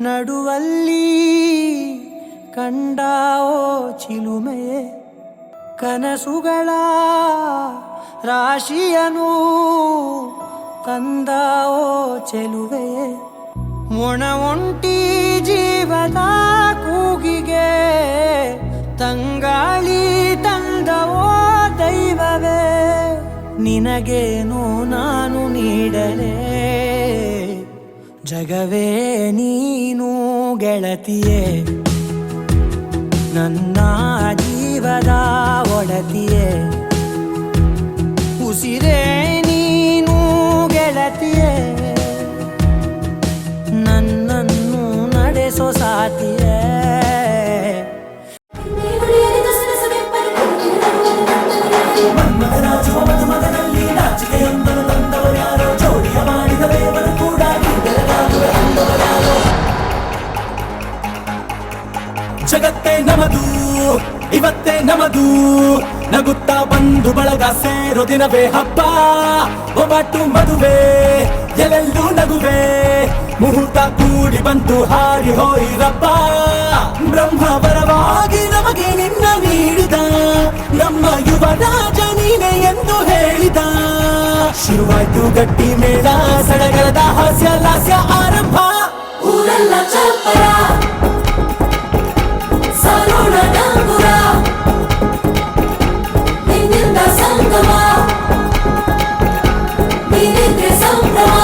ನಡುವಲ್ಲಿ ಕಂಡಾವೋ ಚಿಲುಮೆಯೇ ಕನಸುಗಳ ರಾಶಿಯನು ತಂದಾವೋ ಚೆಲುವೆಯೇ ಒಣ ಒಂಟಿ ಜೀವದ ಕೂಗಿಗೆ ತಂಗಾಳಿ ತಂದವೋ ದೈವವೇ ನಿನಗೇನು ನಾನು ನೀಡಲೇ ಜಗವೇ ನೀನು ಗೆಳತಿಯೇ ನನ್ನ ಜೀವದ ಒಡತಿಯೇ ಉಸಿರೇ ನೀನು ಗೆಳತಿಯೇ ನನ್ನನ್ನು ನಡೆಸೋ ಸಾತಿಯೇ ಜಗತ್ತೇ ನಮದು ಇವತ್ತೇ ನಮದು ನಗುತ್ತಾ ಬಂದು ಬಳಗ ಸೇರೋ ದಿನವೇ ಹಬ್ಬ ಒಬ್ಬಟ್ಟು ಮದುವೆ ಎಲ್ಲೆಲ್ಲೂ ನಗುವೆ ಮುಹೂರ್ತ ಕೂಡಿ ಬಂತು ಹಾರಿ ಹೋಯಿರಪ್ಪ ಬ್ರಹ್ಮ ವರವಾಗಿ ನಮಗೆ ನಿನ್ನ ನೀಡಿದ ನಮ್ಮ ಯುವರಾಜ ನೀನೆ ಎಂದು ಹೇಳಿದ ಶುರುವಾಯ್ತು ಗಟ್ಟಿ ಮೇಳ ಸಡಗರದ ಹಾಸ್ಯ ಲಾಸ್ಯ ಆರಂಭ ಊರೆಲ್ಲ ಚಪ್ಪರ ಸಾರೋಣ ಡಂಗುರ ನಿನ್ನಿಂದ ಸಂಗಮ ನೀನಿದ್ರೆ ಸಂಭ್ರಮ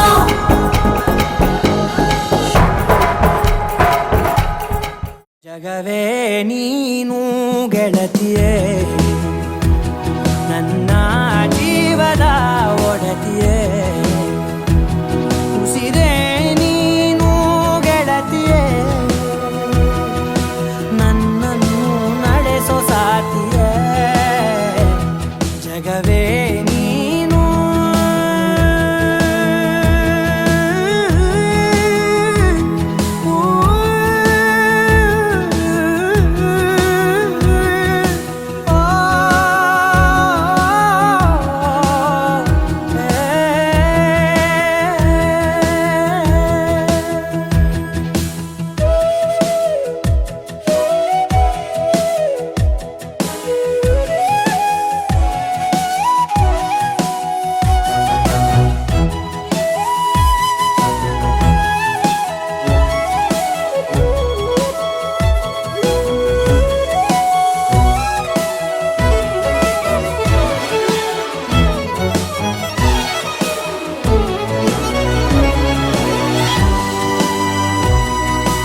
ಜಗವೇ ನೀನು ಗೆಳತಿಯೇ ನನ್ನ ಜೀವದ ಒಡತಿಯೇ ಉಸಿರೇ ನೀನು ಗೆಳತಿಯೇ ನನ್ನನ್ನು ನಡೆಸೋ ಸಾತಿಯೇ ಜಗವೇ ನೀನು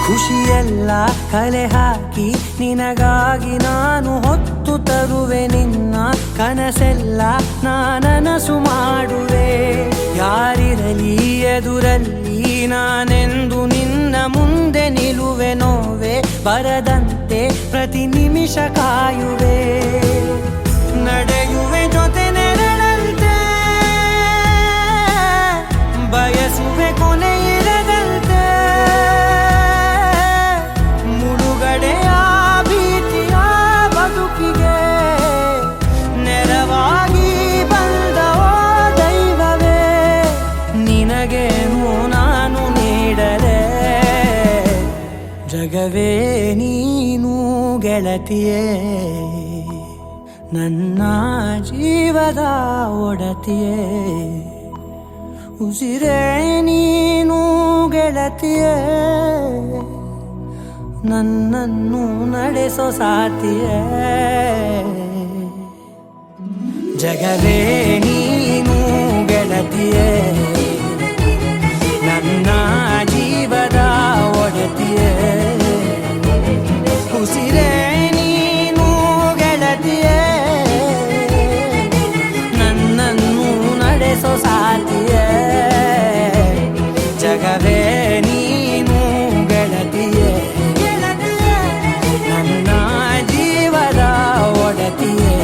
ಖುಷಿಯೆಲ್ಲ ಕಲೆ ಹಾಕಿ ನಿನಗಾಗಿ ನಾನು ಹೊತ್ತು ತರುವೆ ನಿನ್ನ ಕನಸೆಲ್ಲ ನಾನನಸು ಮಾಡುವೆ ಯಾರಿರಲಿ ಎದುರಲ್ಲಿ ನಾನೆಂದು ನಿನ್ನ ಮುಂದೆ ನಿಲ್ಲುವೆ ನೋವೆ ಬರದಂತೆ ಪ್ರತಿ ನಿಮಿಷ ಕಾಯುವೆ ನಡೆಯುವೆ ಜೊತೆ ನೆರಳಂತೆ ಬಯಸುವೆ ಕೊನೆ ಇರದಂತೆ ಮುಳುಗಡೆಯ ಭೀತಿಯ ಬದುಕಿಗೆ ನೆರವಾಗಿ ಬಂದವೋ ದೈವವೇ ನಿನಗೇನು ನಾನು ನೀಡಲೇ ಜಗವೇ ನೀನು ಗೆಳತಿಯೇ ನನ್ನ ಜೀವದ ಒಡತಿಯೇ ಉಸಿರೇ ನೀನು ಗೆಳತಿಯೇ ನನ್ನನ್ನು ನಡೆಸೋ ಸಾತಿಯೇ ಜಗವೇ ನೀನು ಗೆಳತಿಯೇ ನನ್ನ ಜೀವದ ಒಡತಿಯೇ ಉಸಿರೇ ನೀನು ಗೆಳತಿಯೇ ನನ್ನನ್ನು ನಡೆಸೋ ಸಾತಿಯೇ ಜಗವೇ ನೀನು ಗೆಳತಿಯೇ ನನ್ನ ಜೀವದ ಒಡತಿಯೇ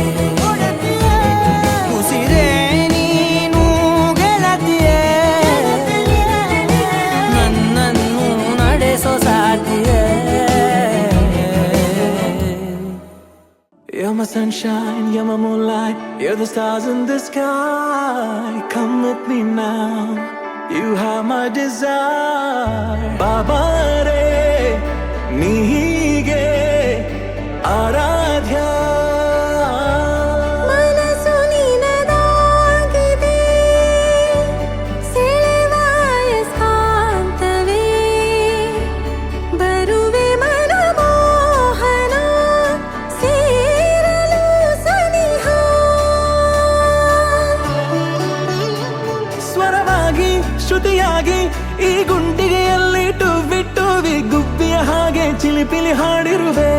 ಉಸಿರೇ ನೀನು ಗೆಳತಿಯೇ ನನ್ನನ್ನು ನಡೆಸೋ ಸಾತಿಯೇ You're my sunshine, you're my moonlight, you're the stars in the sky. Come with me now, You have my desire. ಬಾಬಾ ರೇ ನೀಗೆ ಆರಾಧ್ಯ. ಮನಸ್ಸು ನಿನದಾಗಿದೆ, ಸೆಳೆವಾಯ ಶಾಂತವೇ, ಬರುವೆ ಮನಮೋಹನ, ಸೇರಲು ಸನಿಹ. ಸ್ವರವಾಗಿ ಶ್ರುತಿಯಾಗಿ ಈ ಗುಂಡಿಗೆಯಲ್ಲಿ ಬಿಟ್ಟು ಗುಬ್ಬಿಯ ಹಾಗೆ ಚಿಲಿಪಿಲಿ ಹಾಡಿರುವೆ.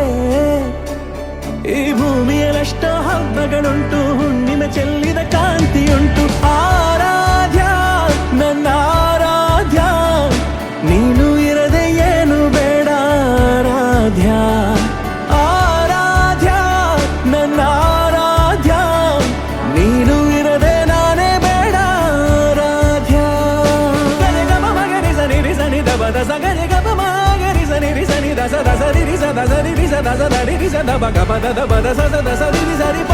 ಈ ಭೂಮಿಯಲ್ಲಷ್ಟೋ ಹಬ್ಬಗಳುಂಟು, ಹುಣ್ಣಿಮೆ ಚೆಲ್ಲಿದ ಕಾಂತಿಯುಂಟು. ಆರಾಧ್ಯ ನನ್ನ ಆರಾಧ್ಯ, ನೀನು ಇರದೆ ಏನು ಬೇಡ ಆರಾಧ್ಯ. ಆರಾಧ್ಯ ನನ್ನ ಆರಾಧ್ಯ, ನೀನು ಇರದೆ ನಾನೇ ಬೇಡ ಆರಾಧ್ಯ. ಗರಿ ಗಮ ಮಗರಿ ಸನಿ ರಿ ಸನಿ ದಬ ದಸ ಗರಿ ಗಮ ಮಗರಿ ಸನಿ ರಿ ಸನಿ ದಸ ದಸ ರಿ ರಿ ಸ ದಸ ರಿ ರಿ ಸ ದಸ ದ ರಿ ರಿ ಸ ದ ಬ ಗ ಪ ದ ದ ಬ ದ ಸ ಸ ದ ಸ ರಿ ರಿ ಸ ರಿ ಪ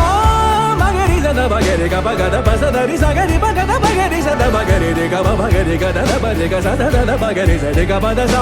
ಮಗರಿ ಸ ದ ಬ ಗ ರಿ ಗ ಪ ಗ ದ ಪ ಸ ದ ರಿ ಸ ಗ ರಿ ಪ ಗ ದ ಬ ಗ ರಿ ಸ ದ ಬ ಗ ರಿ ರಿ ಗ ಪ ಮ ಗ ರಿ ಗ ದ ದ ಬ ರಿ ಗ ಸ ದ ದ ದ ಬ ಗ ರಿ ಸ ರಿ ಗ ಪ ದ ಸ.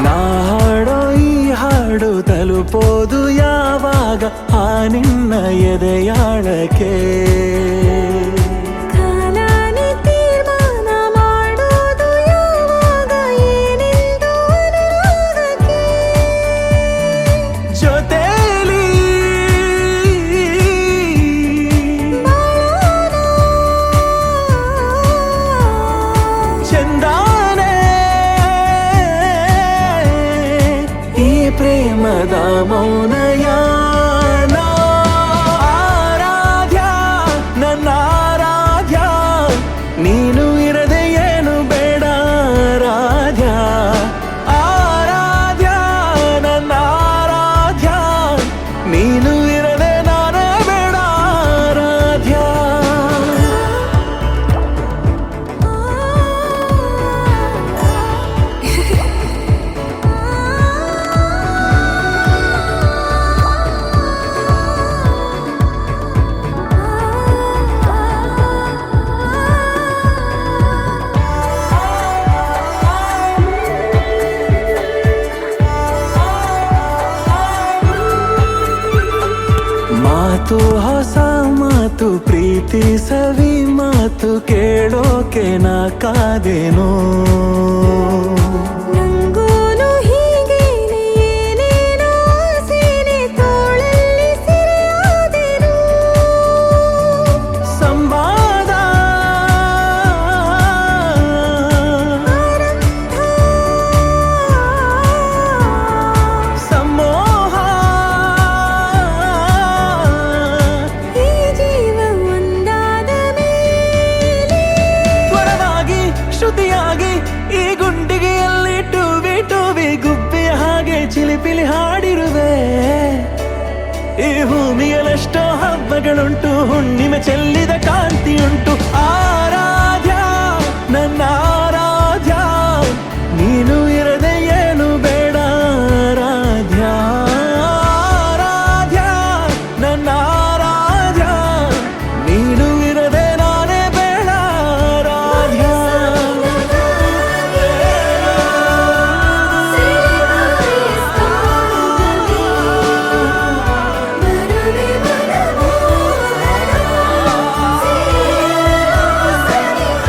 ನಾ ಹಾಡೋ ಈ ಹಾಡು ತಲುಪೋದು ಯಾವಾಗ ಆ ನಿನ್ನ ಎದೆಯಾಳಕ್ಕೆ. ಕಾಲಾನಿ ತೀರ್ಮಾನ ಮಾಡೋದು ಯಾವಾಗ ಏನೆಂದು ಅನುರಾಗಕ್ಕೆ. ಜೊತೆಲಿ ಚಂದಾನೆ ಈ ಪ್ರೇಮದ ಮೌನಯಾನ. ಆರಾಧ್ಯ ನನ್ನ ಆರಾಧ್ಯ, ನೀನು ಇರದೆ ಏನು ಬೇಡ ಆರಾಧ್ಯ. ಆರಾಧ್ಯ ನನ್ನ ಆರಾಧ್ಯ, ನೀನು ಇರದೆ ನಾನೇ ಬೇಡ ಆರಾಧ್ಯ. ಮಾತು ಹೊಸ ಮಾತು, ಪ್ರೀತಿ ಸವಿ ಮಾತು ಕೇಳೋಕೆ ನಾ ಕಾದೇನೋ. ನಂಗೂನು ಹೀಗೇನೆ ಏನೇನೋ ಆಸೆನೆ, ತೋಳಲ್ಲಿ ಸೆರೆಯಾದೆನು. ಸಂವಾದ ಸಮೋಹ, ಈ ಜೀವ ಒಂದಾದ ಮೇಲೆ ತ್ವರವಾಗಿ ಶ್ರುತಿಯಾಗಿ ಈ ಗುಂಡಿಗೆಯಲ್ಲಿ ಟುವಿ ಗುಬ್ಬಿಯ ಹಾಗೆ ಚಿಲಿಪಿಲಿ ಹಾಡಿರುವೆ. ಈ ಭೂಮಿಯಲ್ಲಷ್ಟೋ ಹಬ್ಬಗಳುಂಟು, ಹುಣ್ಣಿಮೆ ಚೆಲ್ಲಿದ ಕಾಂತಿಯುಂಟು. ಆರಾಧ್ಯ ನನ್ನ ಆರಾಧ್ಯ, ನೀನು ಇರದೆ ಏನು ಬೇಡ ಆರಾಧ್ಯ. ಆರಾಧ್ಯ ನನ್ನ ಆರಾಧ್ಯ, ನೀನು ಇರದೆ ನಾನೇ ಬೇಡ ಆರಾಧ್ಯ. ಬರುವೆ ಮನಮೋಹನ, ಸೇರಲು ಸನಿಹ.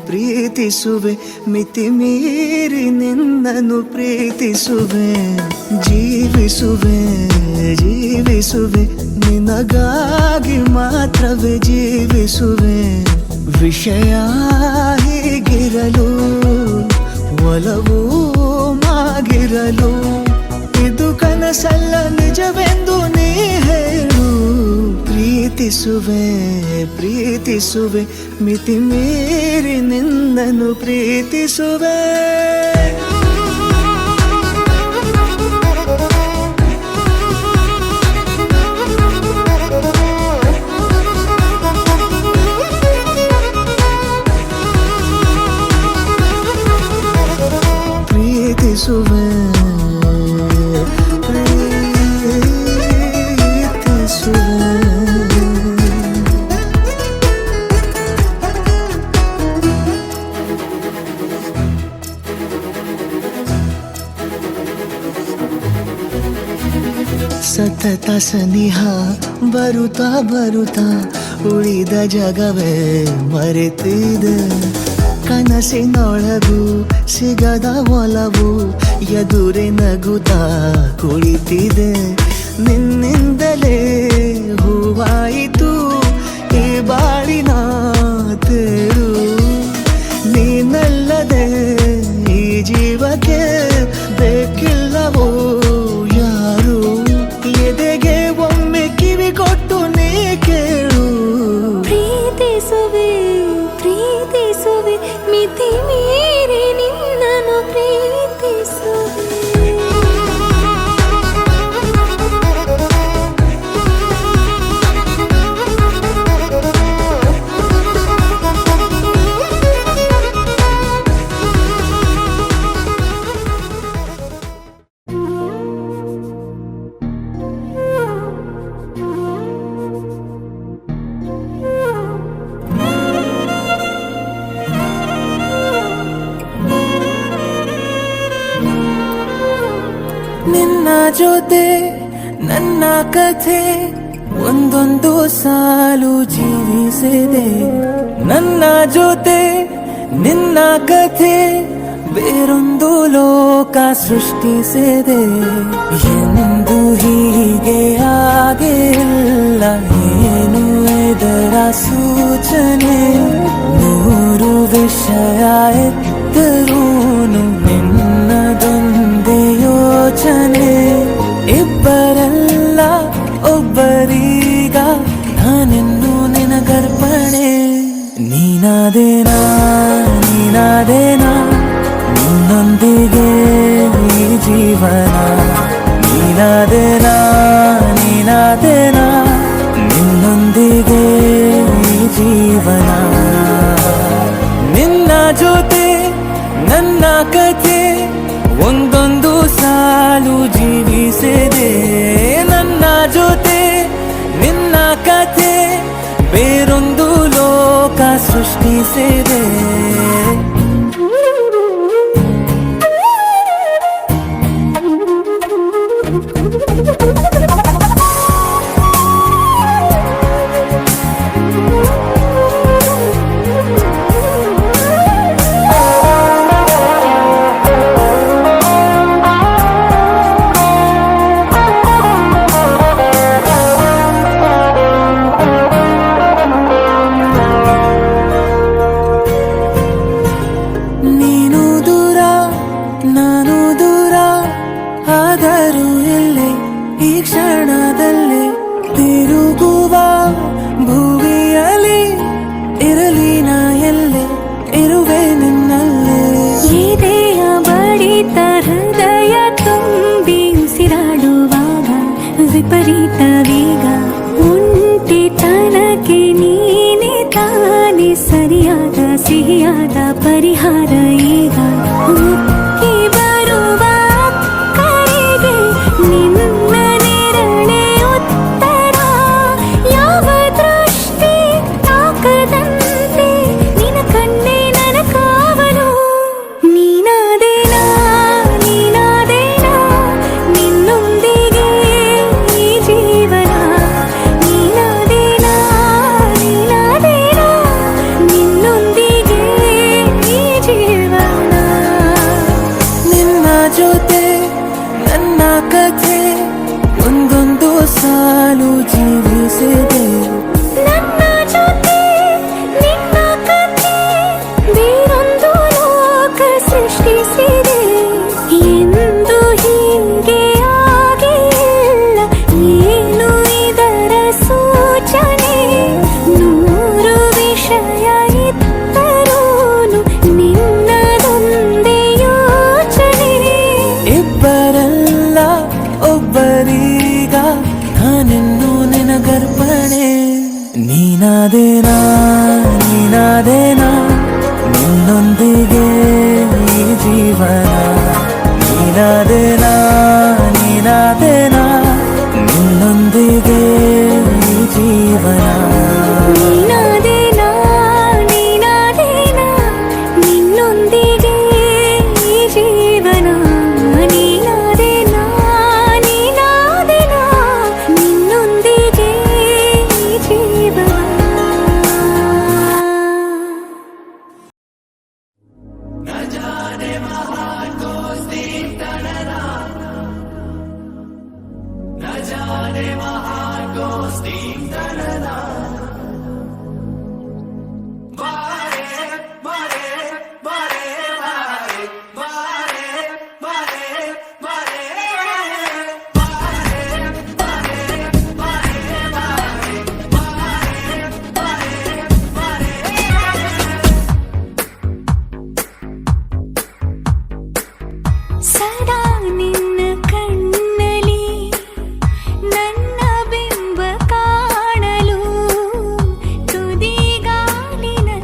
ಪ್ರೀತಿಸುವೆ ಮಿತಿ ಮೀರಿ ನಿನ್ನನ್ನು ಪ್ರೀತಿಸುವೆ ಜೀವಿಸುವೆ ಜೀವಿಸುವೆ ನಿನಗಾಗಿ ಮಾತ್ರವೇ ಜೀವಿಸುವೆ ವಿಷಯ ಹೀಗಿರಲು ಒಲವು ಮಾಗಿರಲು ಇದು ಕನಸಲ್ಲ ನಿಜವೆಂದು ನೀ ಹೇಳು ಪ್ರೀತಿಸುವೆ ಪ್ರೀತಿಸುವೆ ಮಿತಿ ಮೀರಿ ನಿನ್ನನ್ನು ಪ್ರೀತಿಸುವೆ ಪ್ರೀತಿಸುವೆ ಸತತ ಸನಿಹ ಬರುತ್ತಾ ಬರುತ್ತಾ ಉಳಿದ ಜಗವೇ ಮರೆತಿದೆ ಕನಸಿನೊಳಗೂ ಸಿಗದ ಒಲವು ಎದುರೆ ನಗುತ್ತಾ ಕುಳಿತಿದೆ ನಿನ್ನಿಂದಲೇ ಹೂವಾಯಿತು ಈ ಬಾಳಿನ ತೇರು ನೀನಲ್ಲದೆ ಈ ಜೀವಕ್ಕೆ ಬೇಕಿಲ್ಲವೋ ಯಾರು ಎದೆಗೆ ಒಮ್ಮೆ ಕಿವಿ ಕೊಟ್ಟು ನೀ ಕೇಳು ಪ್ರೀತಿಸುವೆ ಪ್ರೀತಿಸುವೆ ಮಿತಿ ಮೀರಿ ನಿನ್ನನ್ನು ಪ್ರೀತಿಸುವೆ ನಿನ್ನ ಜೊತೆ ನನ್ನ ಕಥೆ ಒಂದೊಂದು ಸಾಲು ಜೀವಿಸಿದೆ ನನ್ನ ಜೊತೆ ನಿನ್ನ ಕಥೆ ಬೇರೊಂದು ಲೋಕ ಸೃಷ್ಟಿಸಿದೆ ಎಂದು ಹೀಗೆ ಆಗಿಲ್ಲ ಏನು ಇದರ ಸೂಚನೆ ನೂರು ವಿಷಯ ಎತ್ತರೂನು ನಿನ್ನದೊಂದೇ ಯೋಚನೆ ಇಬ್ಬರಲ್ಲ ಒಬ್ಬರೀಗ ನಾನೆನ್ನು ನಿನಗರ್ಪಣೆ ನೀನಾದೇನಾ ನೀನಾದೇನಾ ನಿನ್ನೊಂದಿಗೆ ಈ ಜೀವನ ನೀನಾದೇನಾ ನೀನಾದೇನಾ ನಿನ್ನೊಂದಿಗೆ ಈ ಜೀವನ ನಿನ್ನ ಜೊತೆ ನನ್ನ ಕಥೆ ಒಂದೊಂದು ಸಾಲು ಜೀವಿಸಿದೆ ನನ್ನ ಜೊತೆ ನಿನ್ನ ಕಥೆ ಬೇರೊಂದು ಲೋಕ ಸೃಷ್ಟಿಸಿದೆ ವಿಪರೀತ ವೇಗ ಒಂಟಿತನಕ್ಕೆ ನೀನೆ ತಾನೆ ಸರಿಯಾದ ಸಿಹಿಯಾದ ಪರಿಹಾರ ಈಗ ಉಕ್ಕಿ ಬರುವ ಕರೆಗೆ ನಿನ್ನ ನೆರಳೆ ಉತ್ತರ ಯಾವ ದೃಷ್ಟಿ ತಾಕದಂತೆ ನಿನ ಕಣ್ಣೆ ನನ್ನ ಕಾವಲು ನೀನಾದೇನಾ ನೀನಾದೇನಾ ನಿನ್ನೊಂದಿಗೆ ಈ ಜೀವನ ನೀನಾದೇನಾ ನೀನಾದೇನಾ ನಿನ್ನೊಂದಿಗೆ ನಿನ್ನೊಂದಿಗೆ ಈ ಜೀವನ ನೀನಾದೇನಾ ನೀನಾದೇನಾ ನಿನ್ನೊಂದಿಗೆ ಈ ಜೀವನ ನೀನಾದೇನಾ ನೀನಾದೇನಾ ನಿನ್ನೊಂದಿಗೆ ಈ ಜೀವನ ನೀನಾದೇನಾ ನೀನಾದೇನಾ ನಿನ್ನೊಂದಿಗೆ ಈ ಜೀವನ ಸದಾ ನಿನ್ನ ಕಣ್ಣಲಿ ನನ್ನ ಬಿಂಬ ಕಾಣಲು ತುದಿಗಾಲಿನಲ್ಲಿ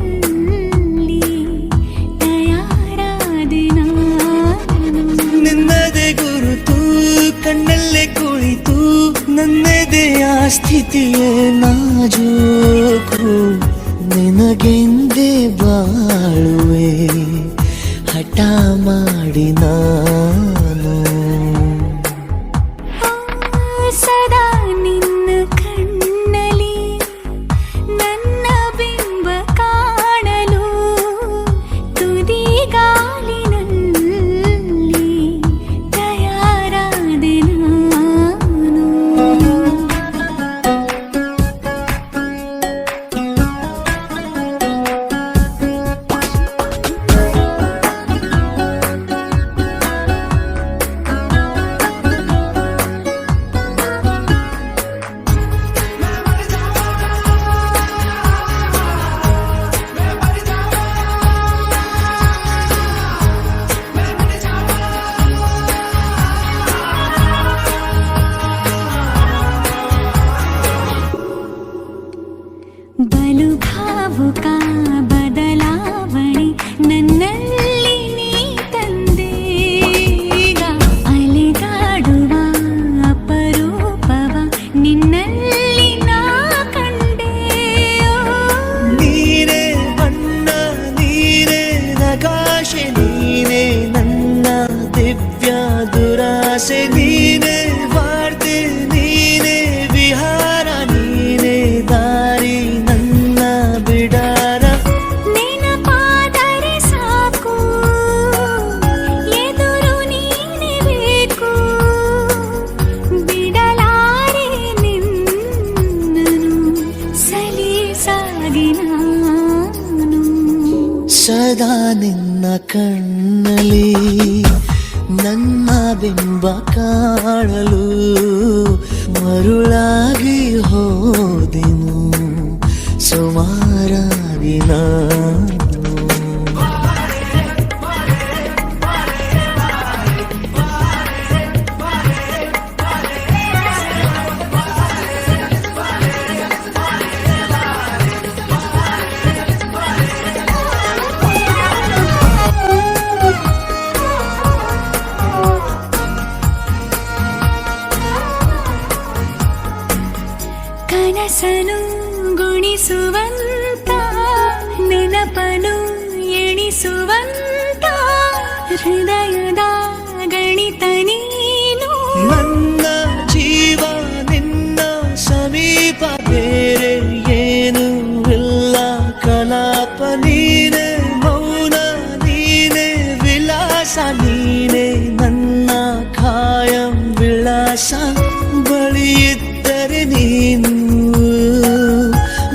ತಯಾರಾದೆ ನಾನು ನಿನ್ನದೇ ಗುರುತು ಕಣ್ಣಲ್ಲೇ ಕುಳಿತು ನನ್ನದೆಯ ಸ್ಥಿತಿಯೇ ನಾಜೂಕು ನಿನಗೆಂದೇ ಬಾಳುವೆ ಹಠ ಮಾಡಿ ನಾನು ಸದಾ ನಿನ್ನ ಕಣ್ಣಲಿ ನನ್ನ ಬಿಂಬ ಕಾಣಲು ತುದಿಗಾಲಿನಲ್ಲಿ ತಯಾರಾದೆ ನಾನು ಬಲು ಭಾವುಕ ಬದಲಾವಣೆ ನನ್ನಲ್ಲಿ ನೀ ತಂದೆ ಈಗ ಅಲೆದಾಡುವ ಅಪರೂಪವ ನಿನ್ನಲ್ಲಿ ನಾ ಕಂಡೆ ನೀನೇ ಬಣ್ಣ ನೀನೇ ನಗಾಶೆ ನೀನೇ ನನ್ನ ದಿವ್ಯ ದುರಾಸೆ ನೀನೇ ವಾರ್ತೆ ನೀನೇ ವಿಹಾರ ನೀನೇ ದಾರಿ ನನ್ನ ಬಿಡಾರ ನೆನಪಾದರೆ ಸಾಕು ಎದುರು ನೀನೇ ಬೇಕು ಬಿಡಲಾರೆ ನಿನ್ನನು ಸಲೀಸಾಗಿ ನಾನು ಸದಾ ನಿನ್ನ ಕಣ್ಣಲ್ಲಿ ನನ್ನ ಬಿಂಬ ಕಾಣಲು ಮರುಳಾಗಿ ಹೋದೆನು ಸುಮಾರಾಗಿ ನಾನು ಕನಸನು ಗುಣಿಸುವಂತ ನೆನಪನು ಎಣಿಸುವಂತ ಹೃದಯದ ಗಣಿತ ನೀನು ನನ್ನ ಜೀವ ನಿನ್ನ ಸಮೀಪ ಬೇರೆ ಏನು ಇಲ್ಲ ಕಲಾಪ ನೀನೆ ಮೌನ ನೀನೆ ವಿಲಾಸ ನೀನೆ ನನ್ನ ಖಾಯಂ ವಿಳಾಸ ಬಳಿಯಿದ್ದರೆ ನೀನು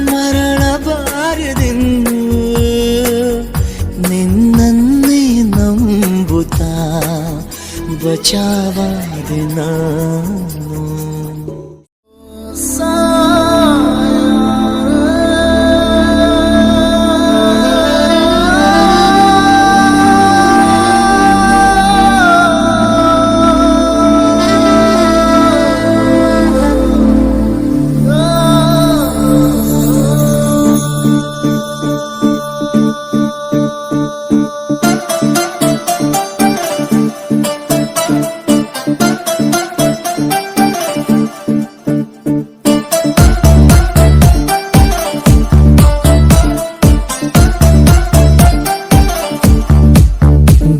ಮರಳಬಾರದೆನ್ನು ನಿನ್ನನ್ನೇ ನಂಬುತ್ತಾ ಬಚಾವಾದೆ ನಾನು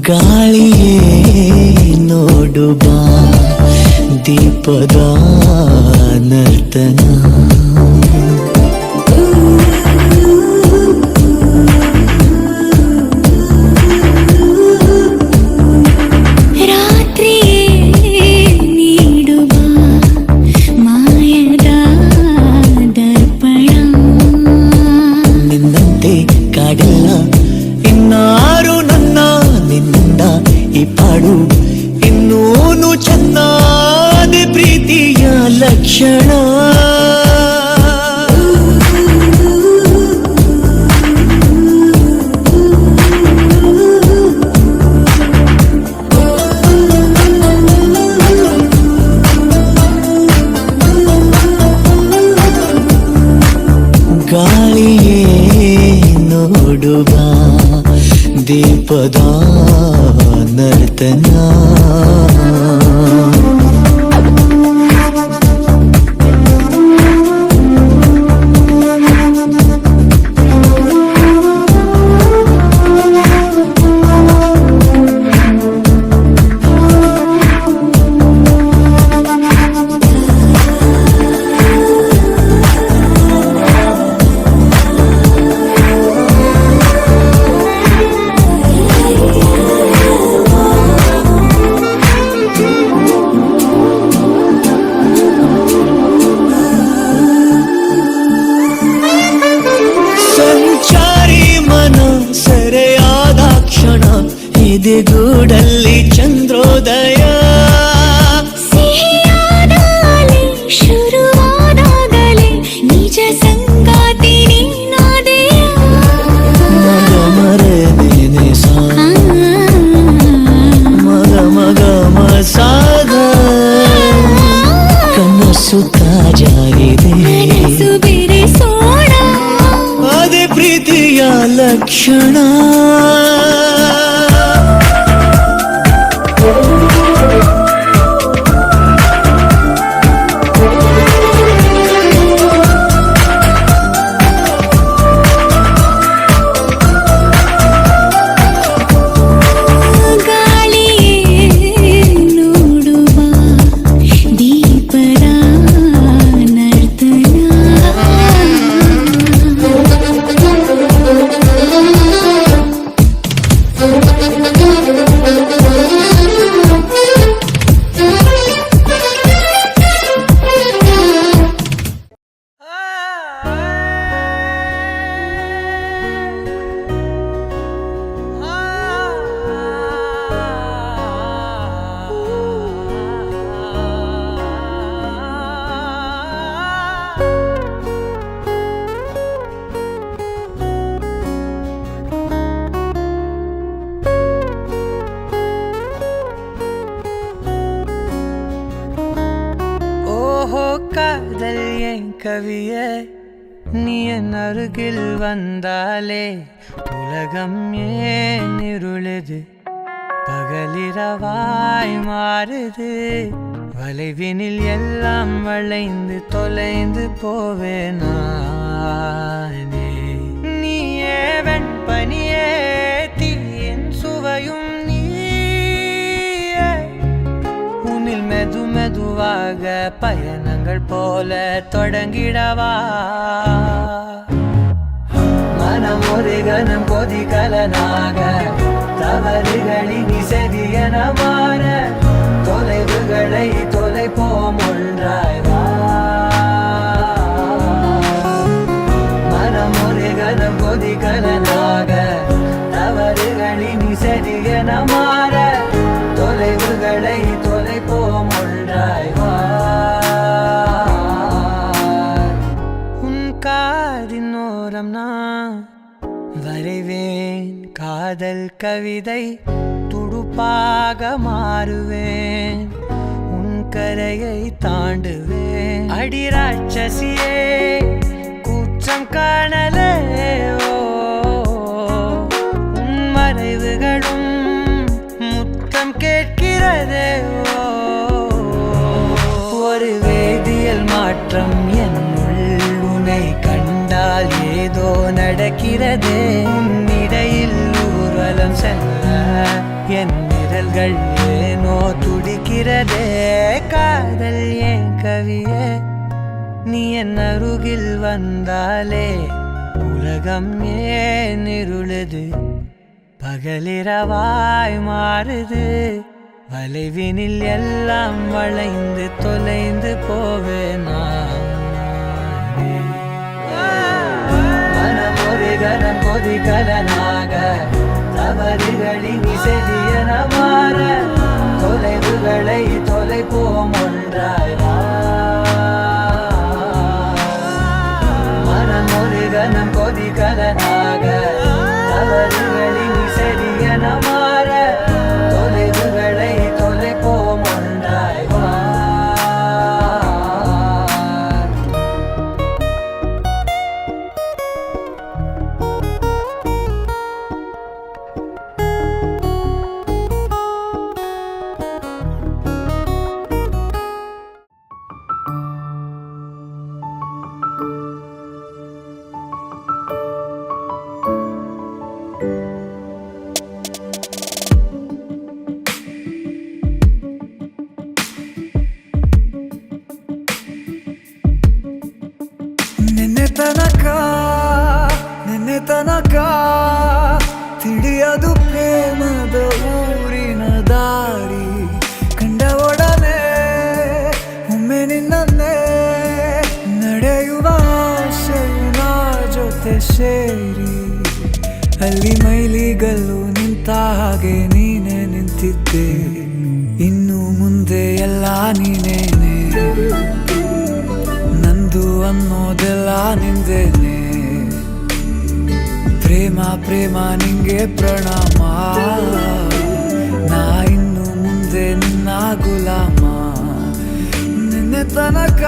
ಗಾಳಿಯೇ ನೋಡು ಬಾ ದೀಪದ ನರ್ತನ ಇನ್ನೂನು ಚೆನ್ನಾದ ಪ್ರೀತಿಯ ಲಕ್ಷಣ ಗಾಳಿಯೇ ನೋಡುವ ದೀಪದ ನರ್ತನ ಗೂಡಲ್ಲಿ ಚಂದ್ರೋದಯ ಸಿಹಿಯಾದಾಗಲೇ ಶುರುವಾದಾಗಲೇ ನಿಜ ಸಂಗಾತಿ ನೀನಾದೆಯ ಮಗ ಮರದೇನೆ ಸಾ ಮಗ ಮಗ ಮಸಾದ ಕನಸು ತಾಜಾಗಿದೆ ಮನಸ್ಸು ಬೆರೆಸೋಣ ಅದೇ ಪ್ರೀತಿಯ ಲಕ್ಷಣ காதல் என் கவியே நீ என் அருகில் வந்தாலே உலகம் ஏன் இருளுது பகலிரவாய் மாறுது வளைவினில் எல்லாம் வளைந்து தொலைந்து போவேனானே நீயே வெண்பனியே தீயின் சுவையும் மெது மெதுவாக பயணங்கள் போல தொடங்கிடவா மனம் ஒரு கணம் கொதிகலனாக தவறுகளின் இசையன மாற தொலைவுகளை தொலைப்போம் ஒன்றாய் வா மனம் ஒரு கணம் கொதிகலனாக தவறுகளின் இசையன மாற தொலைவுகளை தொலைப்போம் ஒன்றாய் வா உன் காதினோரம் நான் வரைவேன் காதல் கவிதை துடுப்பாக மாறுவேன் உன் கரையை தாண்டுவேன் அடி ராட்சசியே கூற்றம் காணலே உன் மறைவுகளும் கேட்கிறதே ஒரு வேதியியல் மாற்றம் என்னுள் உன்னை கண்டால் ஏதோ நடக்கிறதே இடையில் ஊர்வலம் செல்ல என் நிரல்கள் ஏனோ துடிக்கிறதே காதல் ஏன் கவியே நீ என் அருகில் வந்தாலே உலகம் ஏன் இருளுது பகலிரவாய் மாறுது வளைவினில் எல்லாம் வளைந்து தொலைந்து போவேனா மனம் ஒரு கனம் கொதிகலனாக தவறுகளின் இசையன மாற தொலைவுகளை தொலைப்போம் ஒன்றாய் வா. மனம் ஒரு கனம் கொதிகலனாக தவறுகளின் இசையன மாற தொலைவுகளை தொலைப்போம் ஒன்றாய் வா. ನಿನ್ನೆ ತನಕ ತಿಳಿಯದು ಪ್ರೇಮದ ಊರಿನ ದಾರಿ ಕಂಡ ಒಡನೆ ಒಮ್ಮೆ ನಿನ್ನೇ ನಡೆಯುವ ಆಸೆಯ ಜೊತೆ ಸೇರಿ ಅಲ್ಲಿ ಮೈಲಿಗಲ್ಲು ನಿಂತ ಹಾಗೆ ನೀನೆ ನಿಂತಿದ್ದೆ ಇನ್ನು ಮುಂದೆ ಎಲ್ಲ ನೀನೇನೆ ನಂದು ಅನ್ನೋದೆಲ್ಲ ನಿಂದೇನೆ ಪ್ರೇಮ ಪ್ರೇಮ ನಿಂಗೆ ಪ್ರಣಾಮ ನಾ ಇನ್ನು ಮುಂದೆ ನಿನ್ನ ಗುಲಾಮ ನಿನ್ನೆ ತನಕ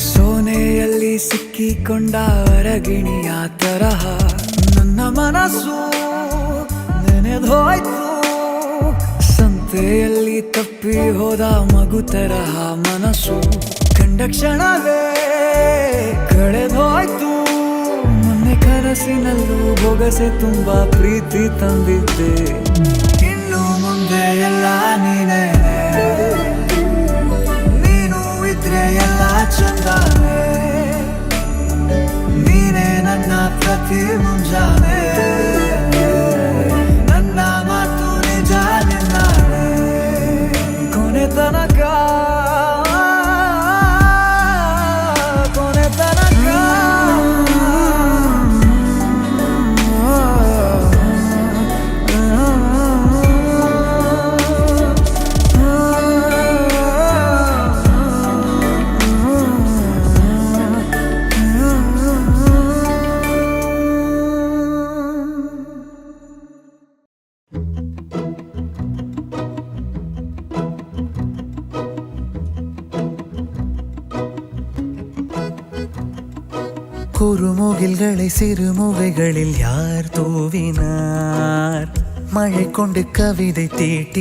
ಸೋನೆಯಲ್ಲಿ ಸಿಕ್ಕಿಕೊಂಡ ಹೊರಗಿಣಿಯ ತರಹ ನನ್ನ ಮನಸ್ಸು ನೆನೆದೋಯ್ತು ಸಂತೆಯಲ್ಲಿ ತಪ್ಪಿ ಹೋದ ಮಗು ತರಹ ಮನಸ್ಸು ಕಂಡ ಕ್ಷಣವೇ ಕಳೆದೋಯ್ತು ಮೊನ್ನೆ ಕನಸಿನಲ್ಲೂ ಬೊಗಸೆ ತುಂಬಾ ಪ್ರೀತಿ ತಂದಿದ್ದೆ ಇನ್ನು ಮುಂದೆ ಎಲ್ಲ ನೀನೇ ಎಲ್ಲ ಚಂದಾನೆ ನೀನೇ ನನ್ನ ಪ್ರತಿ ಮುಂಜಾನೆ ನನ್ನ ಮಾತು ನಿಜ ನಿನ್ನಾನೆ ಕೊನೆ ತನಕ குறுமுகில்களை சிறுமுகைகளில் யார் தூவினார் மழை கொண்டு கவிதை தீட்டினார்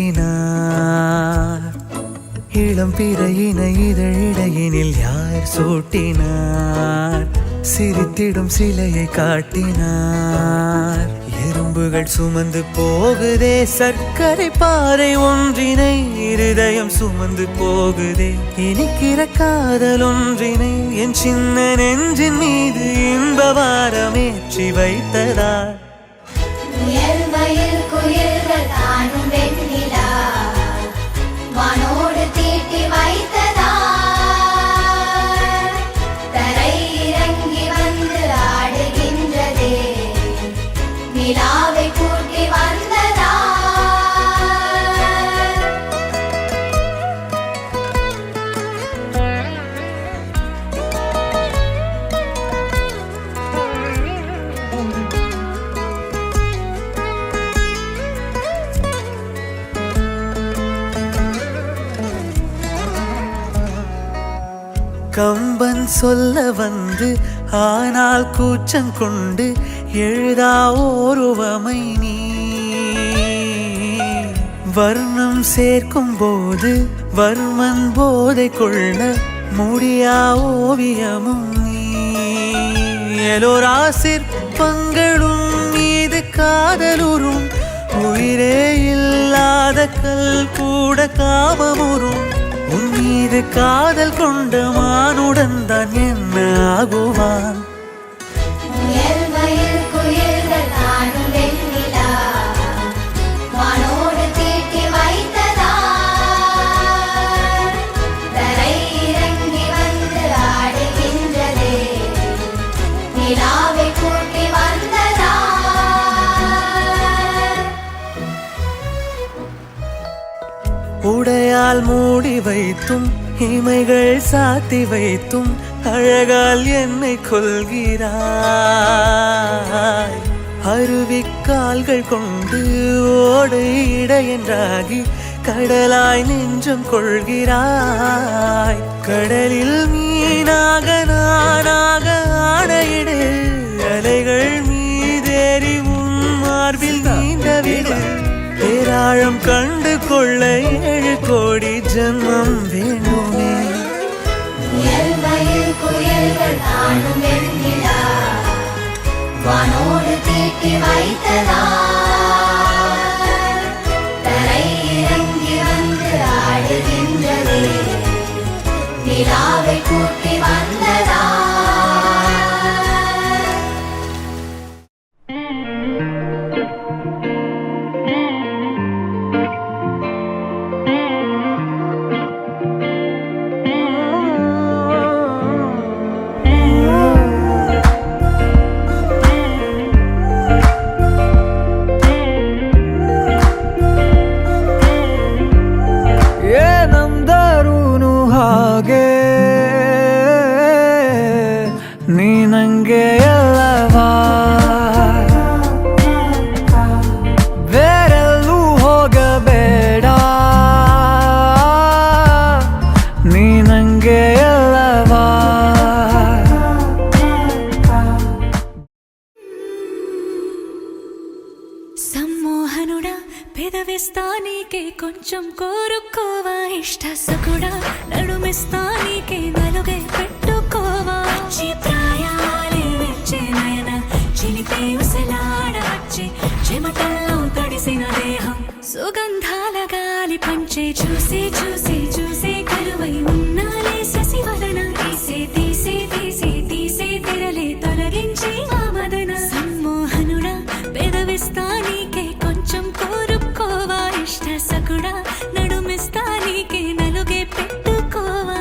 இளம் பிறையின இதழிடையினில் யார் சூட்டினார் சிரித்திடும் சிலையை காட்டினார் எறும்புகள் சுமந்து போகுதே சர்க்கரை பாறை ஒன்றினை இருதயம் சுமந்து போகுதே இனிக்கிற காதல் ஒன்றினை என் சின்ன நெஞ்சின் மீது இன்ப வாரமேற்றி வைத்ததார் குயில்கள் தானும் வெண்ணிலா வானோடு தீட்டி வைத்ததா கம்பன் சொல்ல வந்து ஆனால் கூச்சங்கொண்டு எழுதா ஓருவமை நீ வர்ணம் சேர்க்கும் போது வர்மன் போதை கொள்ள முடியா ஓவியமும் நீ எலோரா சிற்பங்களும் மீது காதலுறும் உயிரே இல்லாத கல் கூட காமமுறும் உன் மீது காதல் கொண்ட மானுடன் தான் என்ன ஆகுவான் முயல் மயில் குயில்கள் தானும் வெண்ணிலா வானோடு தீட்டி வைத்ததால் தரை இறங்கி வந்து ஆடுகின்றதே நிலாவை கூட்டி வந்ததால் உடையால் மூடி வைத்தும் இமைகள் சாத்தி வைத்தும் அழகால் என்னை கொள்கிறாய் அருவிக்கால்கள் கொண்டு ஓடு இடையென்றாகி கடலாய் நெஞ்சம் கொள்கிறாய் கடலில் மீனாக நானாக ஆடையிடு அலைகள் மீதேறி உன் மார்பில் நீண்டவிடு பேராழம் கண்டு கொள்ள 7 கோடி ஜென்மம் வேண்டுமே முயல் மயில் குயில்கள் தானும் வெண்ணிலா வானோடு தீட்டி வைத்ததால் தரை இறங்கி வந்து ஆடுகின்றதே நிலாவை கூட்டி வந்ததால் ಏನಂದರೂನು ಹಾಗೆ ನೀ ನಂಗೆ ಎಲ್ಲವಾ ಬೇರೆಲ್ಲೂ ಹೋಗಬೇಡ ನೀ ನಂಗೆ ಎಲ್ಲವಾ సమ్మోహనుడా పెదవిస్తానీకే కొంచెం కోరుకోవా ఇష్ట సకుడా నడుమిస్తానీకే నలుగై పెట్టుకోవా వచ్చి ప్రాయాలే వచ్చే నయన చిలిపి ఉసలాడ వచ్చే చెమటల్లో తడిసిన దేహం సుగంధాల గాలి పంచే చూసి చూసి చూసి కరువై ఉన్నాలే శశివదన తీసే తీసే తీసే తీసే తెరలే తొలగించి ఆ మదన సమ్మోహనుడా పెదవిస్తానీకే కొంచెం కోరుకోవా ఇష్ట సకుడా నడుమిస్తానీకే నలుగే పెట్టుకోవా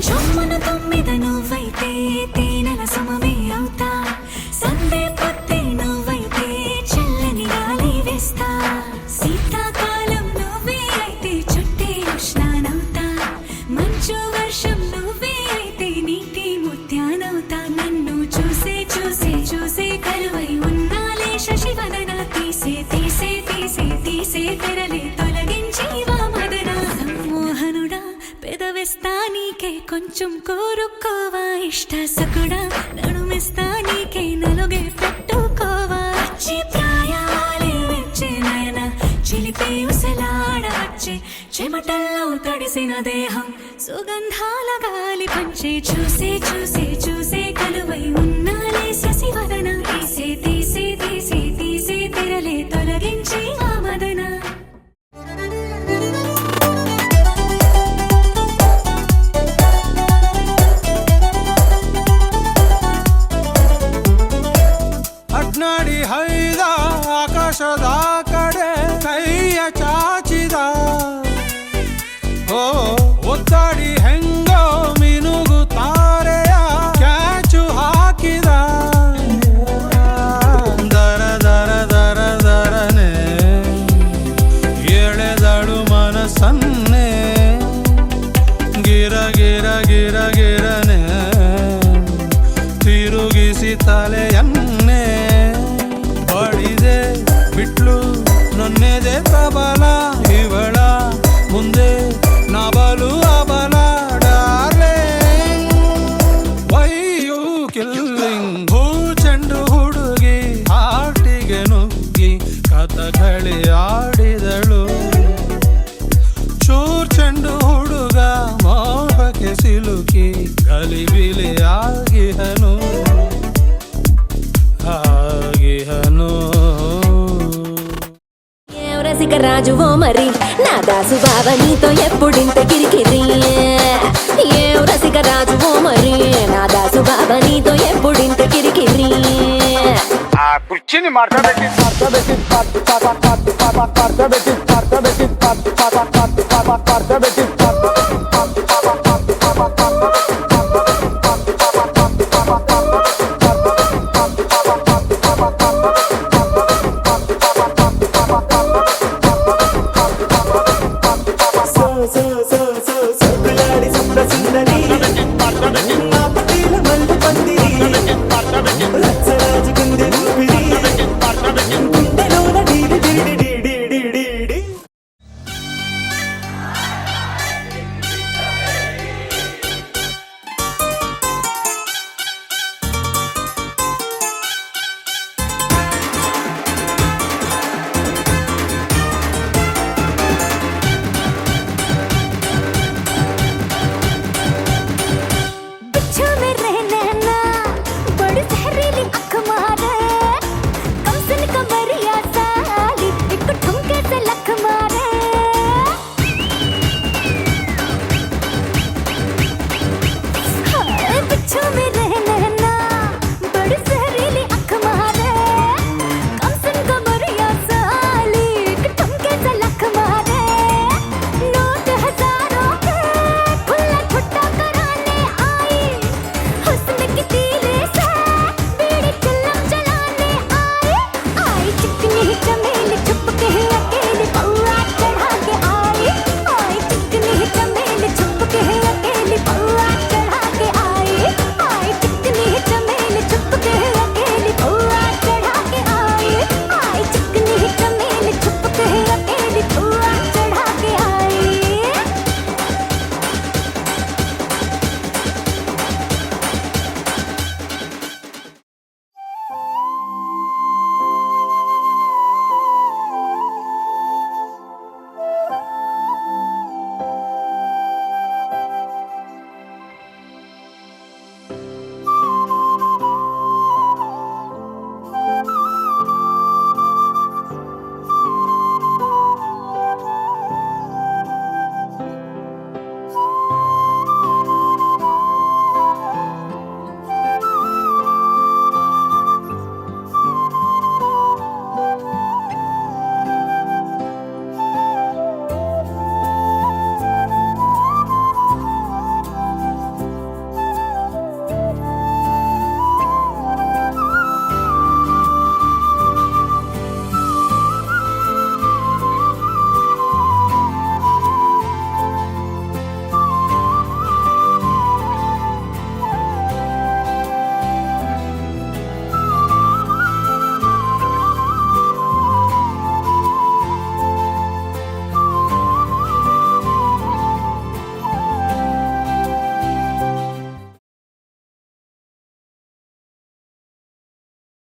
జొమ్మన తొమ్మిద నువ్వైతే తేనెల సమమే అవుతా సందే పొత్తి నువ్వైతే చల్లని గాలి వేస్తా శీతాకాలం నువ్వే అయితే చుట్టే ఉష్ణానవుతా మంచు వర్షం నువ్వే అయితే నీటి ముత్యానవుతా నన్ను చూసే చూసే చూసే కరువై ఉన్నాలే శశివదన తీసే తీసే తీసే తీసే తెరలే తొలగించి వామదన సమ్మోహనుడా పెదవిస్తానీకే కొంచెం కోరుకోవా ఇష్ట సకుడా నడుమిస్తానీకే నలుగే పెట్టుకోవా వచ్చి ప్రాయాలే వచ్చే నయన చిలిపి ఉసలాడ వచ్చే చెమటల్లో తడిసిన దేహం సుగంధాల గాలి పంచే చూసే చూసే చూసే కలువై ఉన్నాలే శశివదన తీసే తీసే తీసే తీసే తెరలే తొలగించి ఆ మదన ಅಡ್ನಾಡಿ ಹೈದ ಆಕಾಶದ ಕಡೆ ಕೈಯ ಚಾಚಿದ ಓ ಒತ್ತಾಡಿ ಹೆಂಗೋ ಮಿನುಗು ತಾರೆಯ ತಿರುಗಿಸಿ ತಲೆಯನ್ನೇ ಬಡಿದೆ ಬಿಟ್ಲು ನನ್ನೆದೆ ಪ್ರಬಲ ಇವಳ ಮುಂದೆ ನಬಲು ಅಬಲ ಡಾರ್ಲಿಂಗ್ ವೈ ಯು ಕಿಲ್ಲಿಂಗ್ ಹೂ ಚೆಂಡು ಹುಡುಗಿ ಆಟಿಗೆ ನುಗ್ಗಿ ಕಥಕಳಿ ಆಡಿದಳು ಚೂರ್ ಚೆಂಡು ಹುಡುಗ ಮೋಹಕ್ಕೆ ಸಿಲುಕಿ ಗಲಿಬಿಲಿ ಆಗಿಹನು రసిక రాజువో మరి నా దాసు బావ నీతో ఎప్పుడింత కిరికిరి ఏ రసిక రాజువో మరి నా దాసు బావ నీతో ఎప్పుడింత కిరికిరి ఆ కుర్చీని మార్చబెట్టి